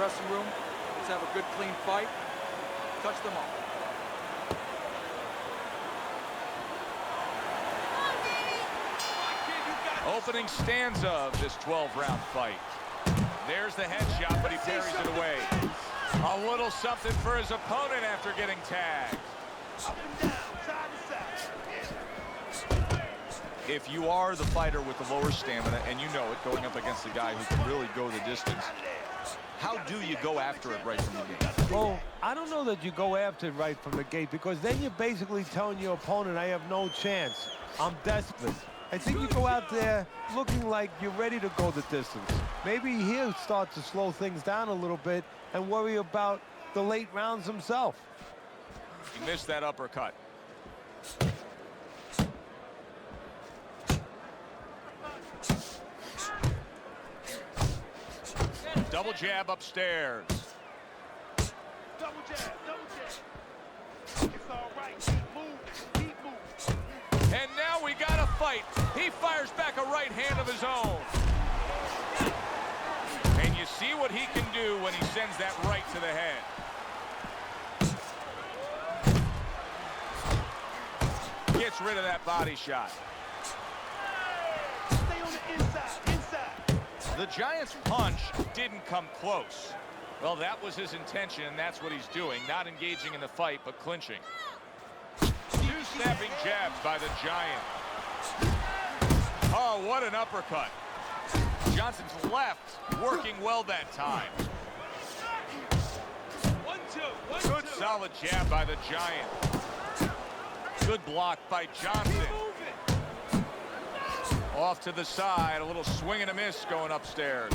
dressing room. Let's have a good, clean fight. Touch them all. Opening stanza of this 12-round fight. There's the headshot, but he parries it away. A little something for his opponent after getting tagged. Up and down, side to side. If you are the fighter with the lower stamina, and you know it, going up against a guy who can really go the distance, how do you go after it right from the gate? Well, I don't know that you go after it right from the gate, because then you're basically telling your opponent, I have no chance. I'm desperate. I think you go out there looking like you're ready to go the distance. Maybe he'll start to slow things down a little bit and worry about the late rounds himself. He missed that uppercut. Double jab upstairs. Double jab, double jab. It's all right. Keep moving. And now we got a fight. He fires back a right hand of his own. And you see what he can do when he sends that right to the head. Gets rid of that body shot. Stay on the inside. The Giant's punch didn't come close. Well, that was his intention, and that's what he's doing. Not engaging in the fight, but clinching. Two snapping jabs by the Giant. Oh, what an uppercut. Johnson's left working well that time. Good solid jab by the Giant. Good block by Johnson. Off to the side, a little swing and a miss going upstairs.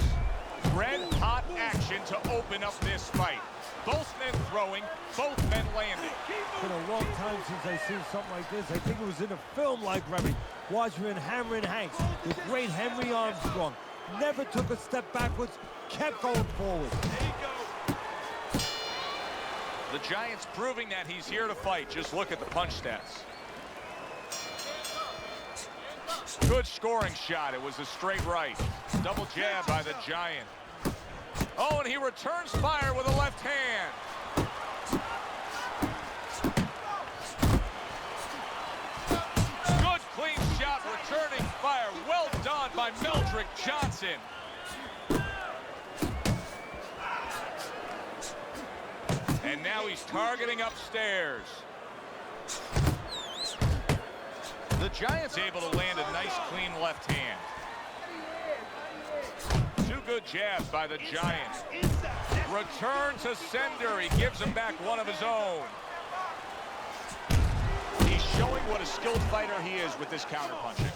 Red hot action to open up this fight. Both men throwing, both men landing. It's been a long time since I've seen something like this. I think it was in a film like Remy. Watching Hammer and Hank, the great Henry Armstrong. Never took a step backwards, kept going forward. The Giant's proving that he's here to fight. Just look at the punch stats. Good scoring shot. It was a straight right. Double jab by the Giant. Oh, and he returns fire with a left hand. Good clean shot, returning fire. Well done by Meldrick Johnson. And now he's targeting upstairs. The Giant's able to land a nice clean left hand. Two good jabs by the Giant. Return to sender. He gives him back one of his own. He's showing what a skilled fighter he is with this counterpunching.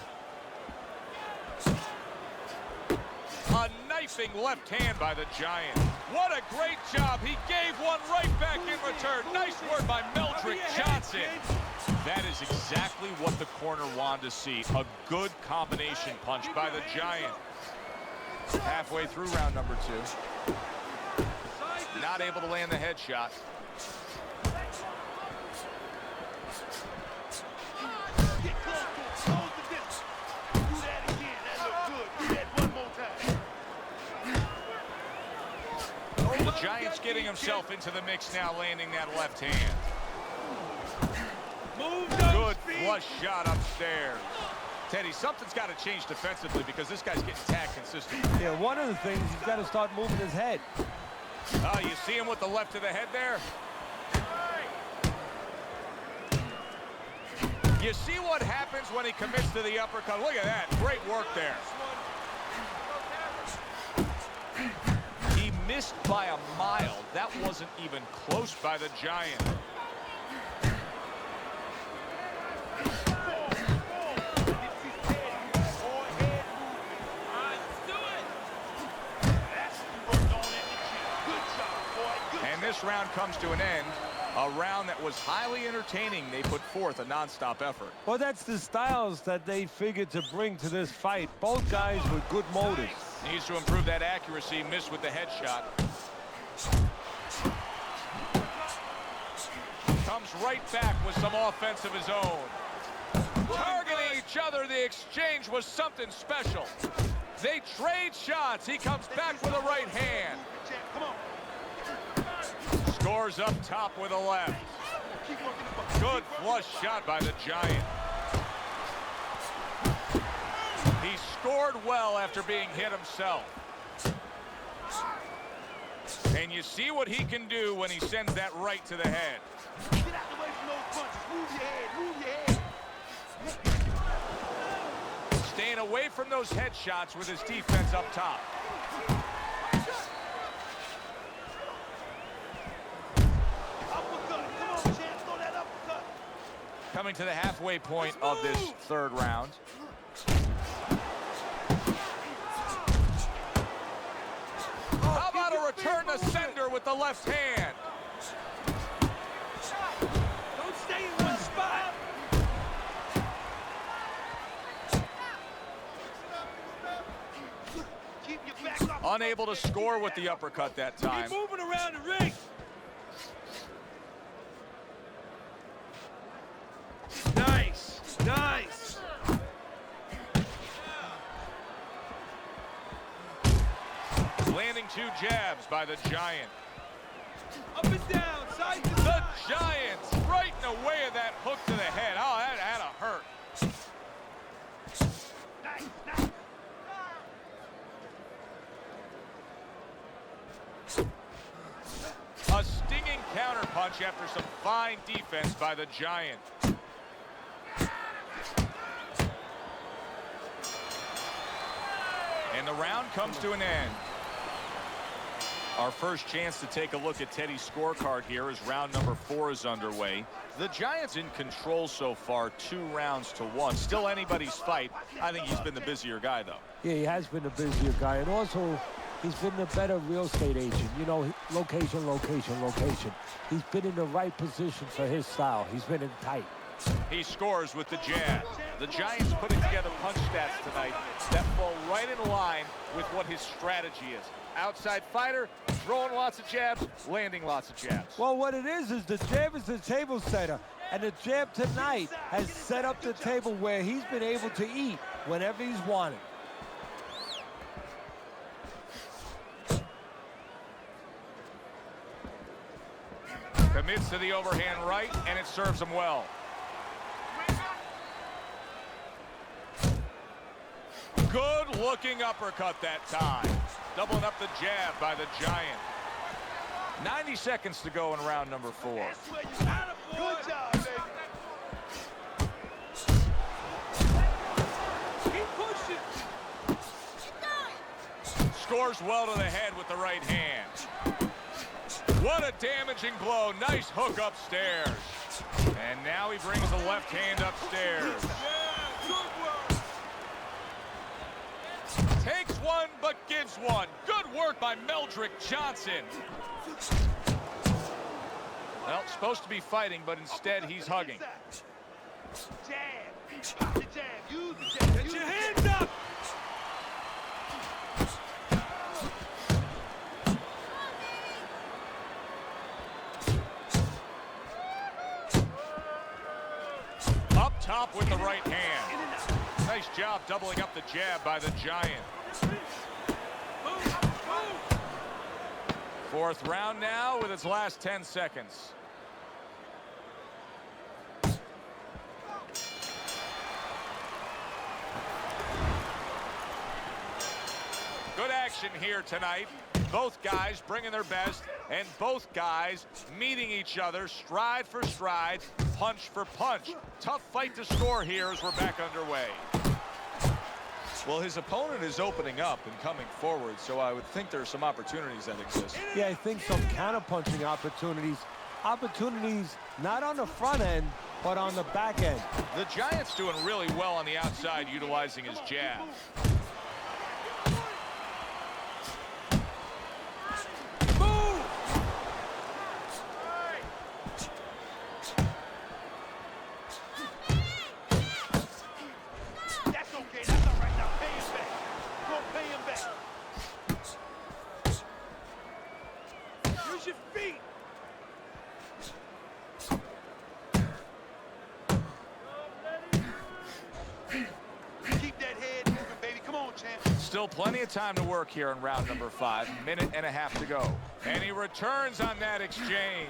A knifing left hand by the Giant. What a great job. He gave one right back in return. Nice work by Meldrick Johnson. That is exactly what the corner wanted to see. A good combination punch by the Giant. Halfway through round number 2. Not able to land the headshot. The Giant's getting himself into the mix now, landing that left hand. Good flush shot upstairs. Teddy, something's got to change defensively because this guy's getting tagged consistently. Yeah, one of the things, he's got to start moving his head. Oh, you see him with the left of the head there? You see what happens when he commits to the uppercut? Look at that. Great work there. He missed by a mile. That wasn't even close by the Giant. And this round comes to an end. A round that was highly entertaining. They put forth a non-stop effort. Well, that's the styles that they figured to bring to this fight. Both guys with good motives. Needs to improve that accuracy. Missed with the headshot. Comes right back with some offense of his own. Targeting each other. The exchange was something special. They trade shots. He comes back with a right hand. Scores up top with a left. Keep working the ball. Good flush shot by the Giant. He scored well after being hit himself. And you see what he can do when he sends that right to the head. Get out the way from those punches. Move your head. Move your head. Staying away from those headshots with his defense up top. Uppercut. Come on, champ. Throw that uppercut. Coming to the halfway point of this third round. How about a return to sender with the left hand? Don't stay in one spot. Keep your back up. Unable to score with the uppercut that time. Keep moving around the ring. Nice. Nice. Landing 2 jabs by the Giant. Up and down. Side to The side. Giants right in the way of that hook to the head. Oh, that had to hurt. Nice. Nice. A stinging counterpunch after some fine defense by the Giant. And the round comes to an end. Our first chance to take a look at Teddy's scorecard here as round number 4 is underway. The Giants in control so far, 2 rounds to 1. Still anybody's fight. I think he's been the busier guy, though. Yeah, he has been a busier guy. And also, he's been the better real estate agent. You know, location, location, location. He's been in the right position for his style. He's been in tight. He scores with the jab. The Giants putting together punch stats tonight that fall right in line with what his strategy is. Outside fighter, throwing lots of jabs, landing lots of jabs. Well, what it is the jab is the table setter. And the jab tonight has set up the table where he's been able to eat whenever he's wanted. Commits to the overhand right, and it serves him well. Good looking uppercut that time. Doubling up the jab by the Giant. 90 seconds to go in round number 4. That's where you got it, boy. Good job, baby. Keep pushing. Scores well to the head with the right hand. What a damaging blow. Nice hook upstairs. And now he brings the left hand upstairs. Takes one, but gives one. Good work by Meldrick Johnson. Well, supposed to be fighting, but instead he's hugging. Jab. Pop the jab. Use the jab. Get your hands up. Up top with the right hand. Nice job doubling up the jab by the Giant. 4th round now with its last 10 seconds. Good action here tonight. Both guys bringing their best, and both guys meeting each other stride for stride, punch for punch. Tough fight to score here as we're back underway. Well, his opponent is opening up and coming forward, so I would think there are some opportunities that exist. Yeah, I think some counterpunching opportunities. Opportunities not on the front end, but on the back end. The Giant's doing really well on the outside, utilizing his jab. That's okay. That's all right. Now pay him back. Go pay him back. Use your feet. Keep that head moving, baby. Come on, champ. Still plenty of time to work here in round number 5. Minute and a half to go. And he returns on that exchange.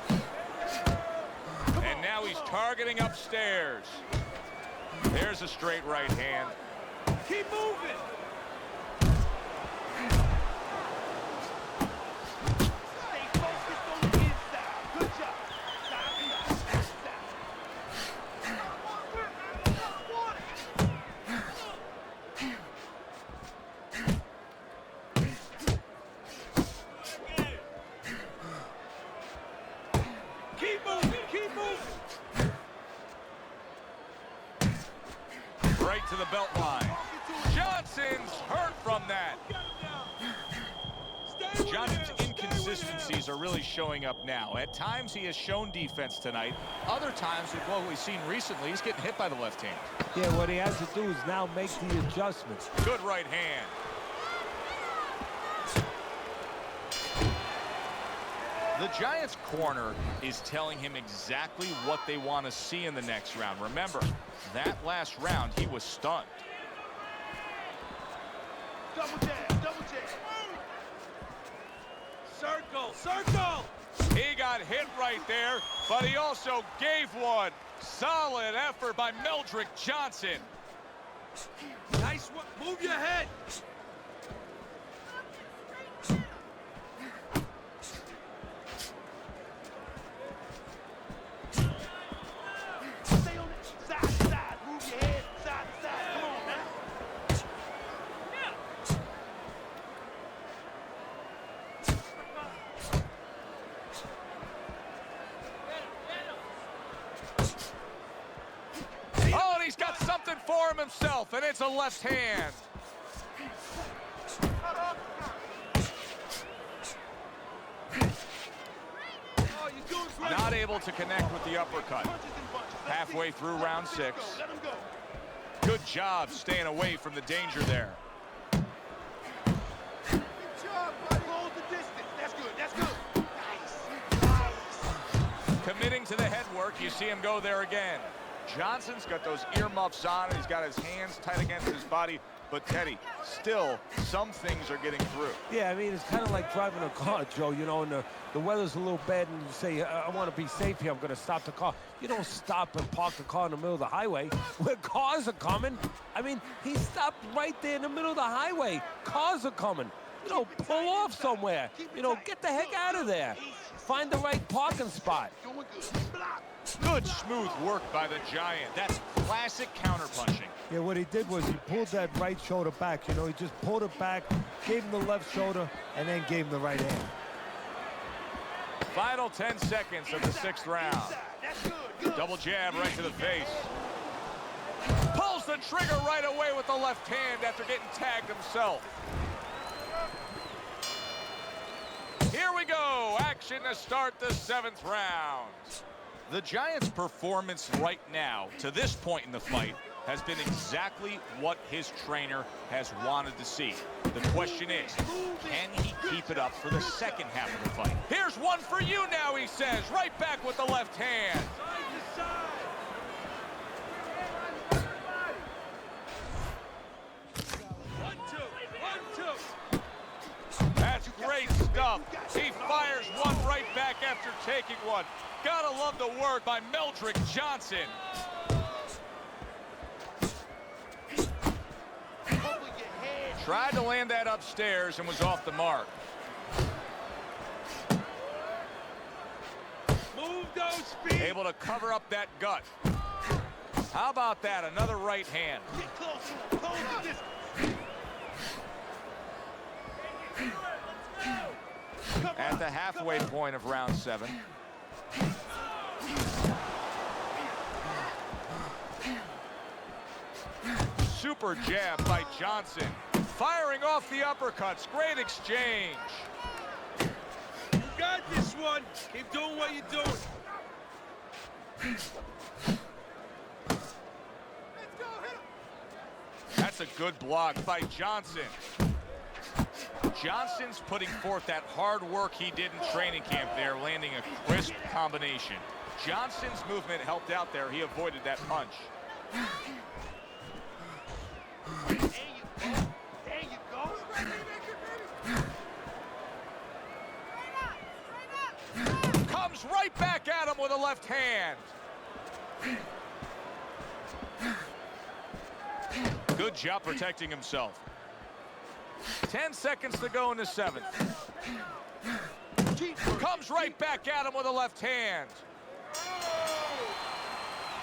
And now he's targeting upstairs. There's a straight right hand. Keep moving. Stay focused on the inside. Good job. Keep moving. Keep moving. Right to the belt line. Johnson's hurt from that. Johnson's inconsistencies are really showing up now. At times he has shown defense tonight. Other times, with what we've seen recently, he's getting hit by the left hand. Yeah, what he has to do is now make the adjustments. Good right hand. The Giants' corner is telling him exactly what they want to see in the next round. Remember, that last round, he was stunned. Double jab. Double jab. Circle. Circle. He got hit right there, but he also gave one. Solid effort by Meldrick Johnson. Nice one. Move your head. Stay on it. Side to side. Move your head. Side to side. Come on, man. Oh, and he's got something for him himself, and it's a left hand. Oh, you're doing great. Not able to connect with the uppercut. Punches and bunches. Let's Halfway see. through round 6. Let him go. Good job staying away from the danger there. Good job, buddy. Close the distance. That's good. That's good. Nice. Nice. Committing to the head work, you see him go there again. Johnson's got those earmuffs on, and he's got his hands tight against his body. But, Teddy, still, some things are getting through. Yeah, I mean, it's kind of like driving a car, Joe, you know, and the weather's a little bad, and you say, I want to be safe here, I'm going to stop the car. You don't stop and park the car in the middle of the highway where cars are coming. I mean, he stopped right there in the middle of the highway. Cars are coming. You know, pull off somewhere. You know, get the heck out of there. Find the right parking spot. Doing good. Block. Good smooth work by the Giant. That's classic counterpunching. Yeah, what he did was he pulled that right shoulder back. You know, he just pulled it back, gave him the left shoulder, and then gave him the right hand. Final 10 seconds of the 6th round. That's good. Good. Double jab right to the face. Pulls the trigger right away with the left hand after getting tagged himself. Here we go. Action to start the 7th round. The Giants' performance right now, to this point in the fight, has been exactly what his trainer has wanted to see. The question is, can he keep it up for the second half of the fight? Here's one for you now, he says, right back with the left hand. Side to side. One, two. One, two. That's great stuff. He fires one right back after taking one. Gotta love the work by Meldrick Johnson. Over your head. Tried to land that upstairs and was off the mark. Move those feet. Able to cover up that gut. How about that? Another right hand. Get close to him. Close the distance. Come At on. the halfway point of round 7. Super jab by Johnson. Firing off the uppercuts. Great exchange. You got this one. Keep doing what you're doing. That's a good block by Johnson. Johnson's putting forth that hard work he did in training camp there, landing a crisp combination. Johnson's movement helped out there. He avoided that punch. There you go. There you go. Comes right back at him with a left hand. Good job protecting himself. 10 seconds to go in the 7th. Comes right back at him with a left hand.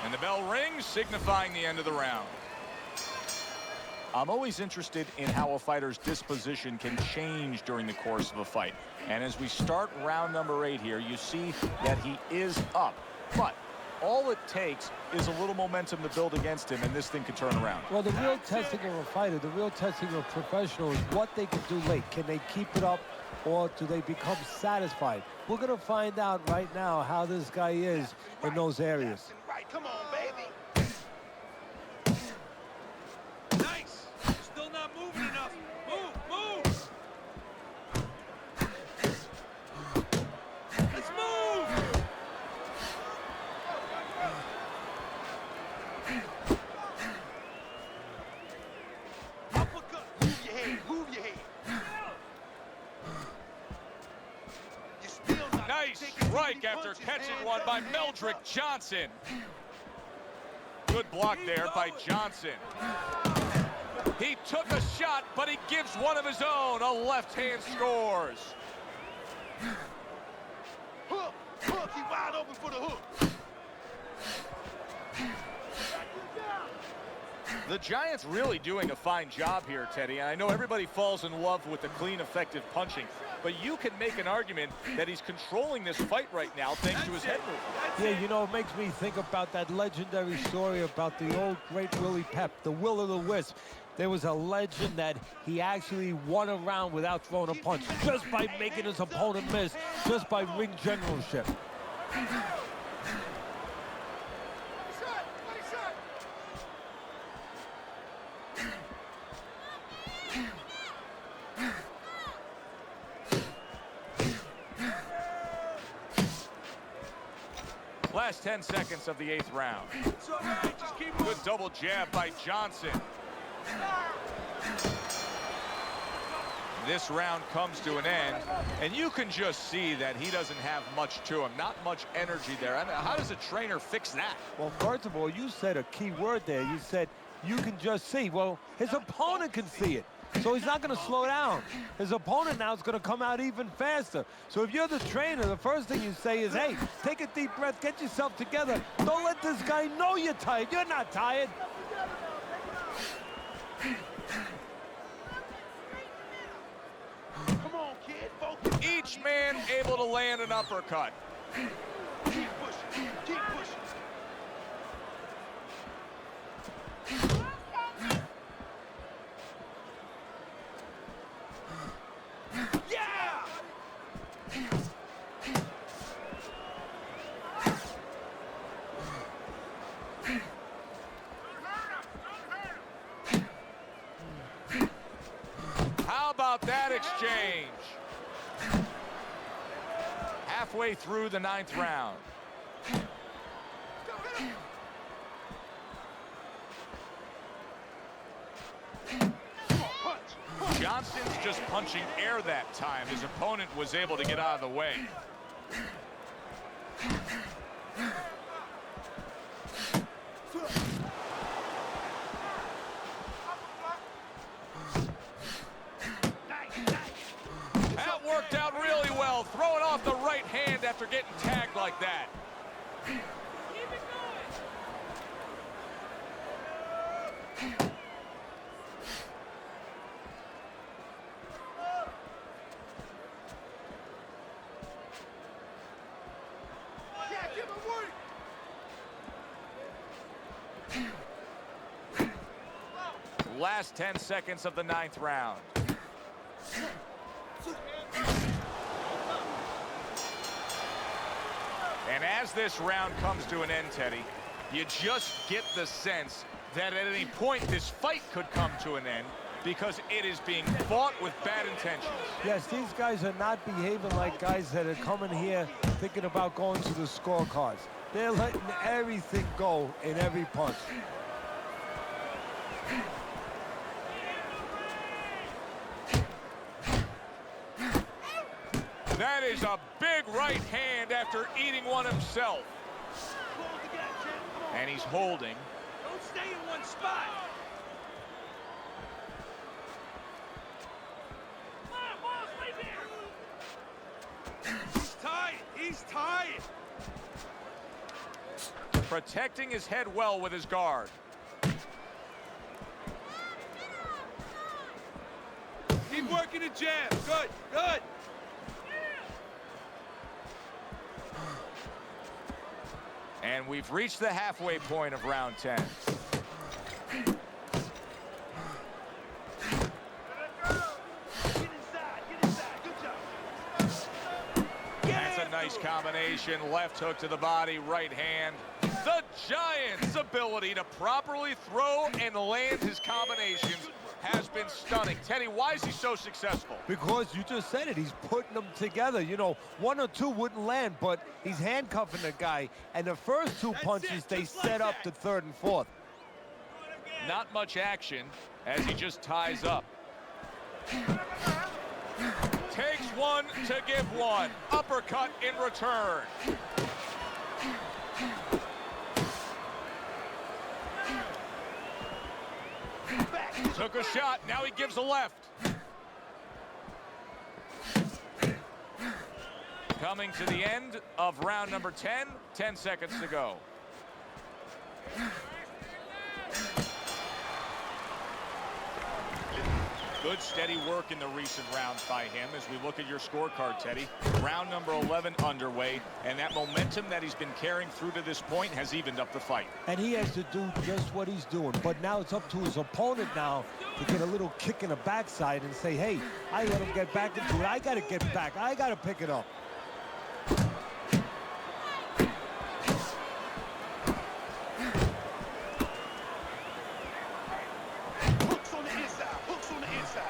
And the bell rings, signifying the end of the round. I'm always interested in how a fighter's disposition can change during the course of a fight. And as we start round number 8 here, you see that he is up. But all it takes is a little momentum to build against him, and this thing can turn around. Well, the real testing of a fighter, the real testing of a professional is what they can do late. Can they keep it up, or do they become satisfied? We're going to find out right now how this guy is in those areas. Right, come on, baby. Nice. Still not moving enough. Move. Let's move. Uppercut. Move your head. Move your head. You still not Nice taking too strike many after punches. catching Hands one up, by hands Meldrick up. Johnson. Good block there by Johnson. He took a shot, but he gives one of his own. A left hand scores. Hook. Hook. He wide open for the hook. The Giants really doing a fine job here, Teddy. And I know everybody falls in love with the clean, effective punching, but you can make an argument that he's controlling this fight right now thanks to his head movement. Yeah, you know, it makes me think about that legendary story about the old great Willie Pep, the Will o' the Wisp. There was a legend that he actually won a round without throwing a punch, just by making his opponent miss, just by ring generalship. Last 10 seconds of the 8th round. It's all right. Just keep Good double jab by Johnson. This round comes to an end, and you can just see that he doesn't have much to him, not much energy there. I mean, how does a trainer fix that? Well, first of all, you said a key word there. You said you can just see. Well, his opponent can see it. So he's not going to slow down. His opponent now is going to come out even faster. So if you're the trainer, the first thing you say is, hey, take a deep breath, get yourself together. Don't let this guy know you're tired. You're not tired. Come on, kid. Focus. Each man able to land an uppercut. Keep pushing. Keep pushing. Yeah! How about that exchange? Halfway through the 9th round. Johnson's just punching air that time. His opponent was able to get out of the way. That worked out really well, throwing off the right hand after getting tagged like that. Yeah, give him work. Last 10 seconds of the 9th round. And as this round comes to an end, Teddy, you just get the sense that at any point this fight could come to an end because it is being fought with bad intentions. Yes, these guys are not behaving like guys that are coming here thinking about going to the scorecards. They're letting everything go in every punch. That is a big right hand after eating one himself. Close the gap, champ. Come on. And he's holding. Don't stay in one spot. He's tired. He's tired. Protecting his head well with his guard. Keep working the jab. Good, good. And we've reached the halfway point of round 10. Get inside. Get inside. Good job. That's a nice combination. Left hook to the body, right hand. The Giant's ability to properly throw and land his combinations has been stunning. Teddy, why is he so successful? Because you just said it, he's putting them together. You know, one or two wouldn't land, but he's handcuffing the guy. And the first two punches, they set up the third and fourth. Not much action as he just ties up. Takes one to give one. Uppercut in return. Took a shot, now he gives a left. Coming to the end of round number 10, 10 seconds to go. Good steady work in the recent rounds by him as we look at your scorecard, Teddy. Round number 11 underway, and that momentum that he's been carrying through to this point has evened up the fight. And he has to do just what he's doing. But now it's up to his opponent now to get a little kick in the backside and say, hey, I let him get back into it. I got to get back. I got to pick it up. Hooks on the inside. Hooks on the inside.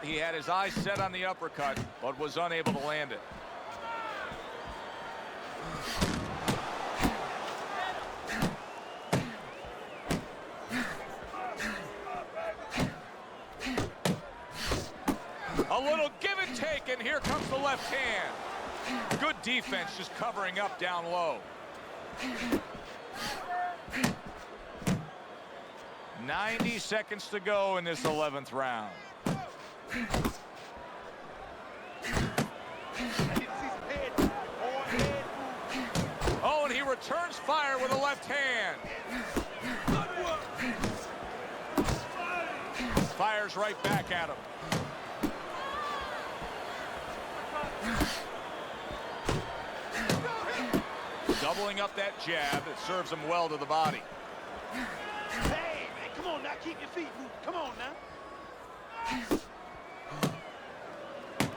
He had his eyes set on the uppercut, but was unable to land it. A little give and take, and here comes the left hand. Good defense, just covering up down low. 90 seconds to go in this 11th round. Oh, and he returns fire with a left hand. Fires right back at him. Doubling up that jab, it serves him well to the body. Hey, man, come on now. Keep your feet moving. Come on now.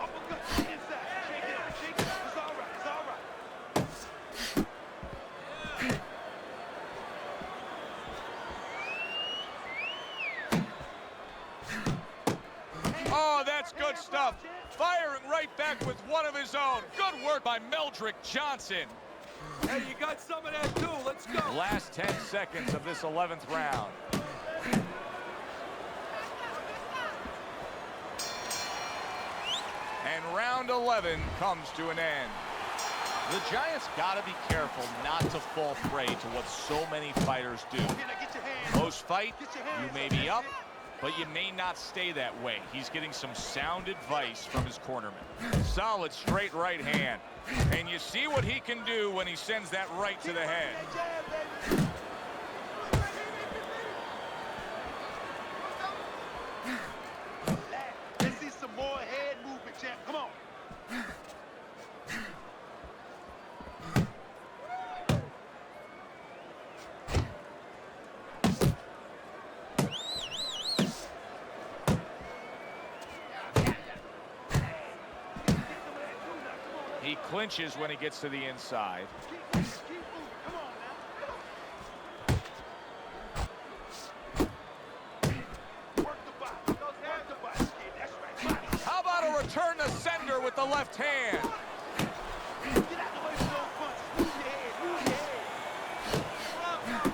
Uppercut to the inside. Shake it out. Shake it out. It's all right. It's all right. Oh, that's good stuff. Firing right back with one of his own. Good work by Meldrick Johnson. Hey, you got some of that too. Let's go. Last 10 seconds of this 11th round. And round 11 comes to an end. The Giants got to be careful not to fall prey to what so many fighters do. Most fight, you may be up, but you may not stay that way. He's getting some sound advice from his cornerman. Solid straight right hand. And you see what he can do when he sends that right to the head. Let's see some more head movement, champ. Come on. He clinches when he gets to the inside. Keep moving. Come on now. Work the body. Work the body. Yeah, that's right. Body. How about a return to sender with the left hand? Get out the way from those punches. Move your head. Move your head.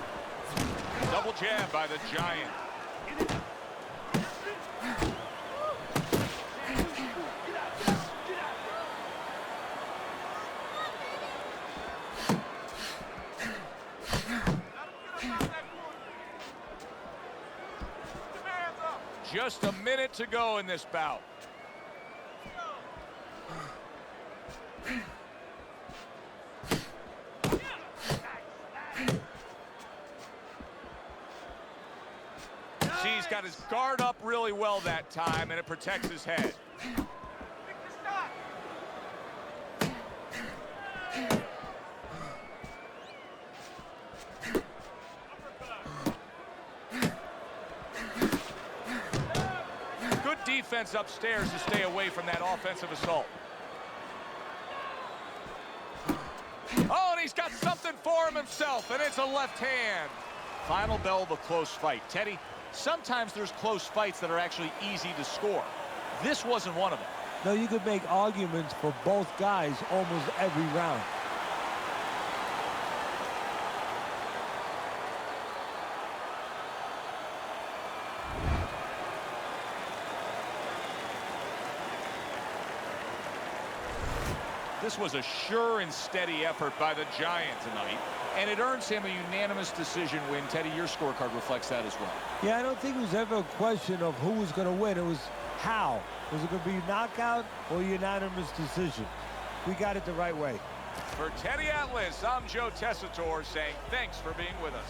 Double jab by the Giant. Just a minute to go in this bout. He's got his guard up really well that time, and it protects his head. Good defense upstairs to stay away from that offensive assault. Oh, and he's got something for him himself, and it's a left hand. Final bell of a close fight. Teddy, sometimes there's close fights that are actually easy to score. This wasn't one of them. No, you could make arguments for both guys almost every round. This was a sure and steady effort by the Giant tonight, and it earns him a unanimous decision win. Teddy, your scorecard reflects that as well. Yeah, I don't think it was ever a question of who was going to win. It was how. Was it going to be knockout or unanimous decision? We got it the right way. For Teddy Atlas, I'm Joe Tessitore saying thanks for being with us.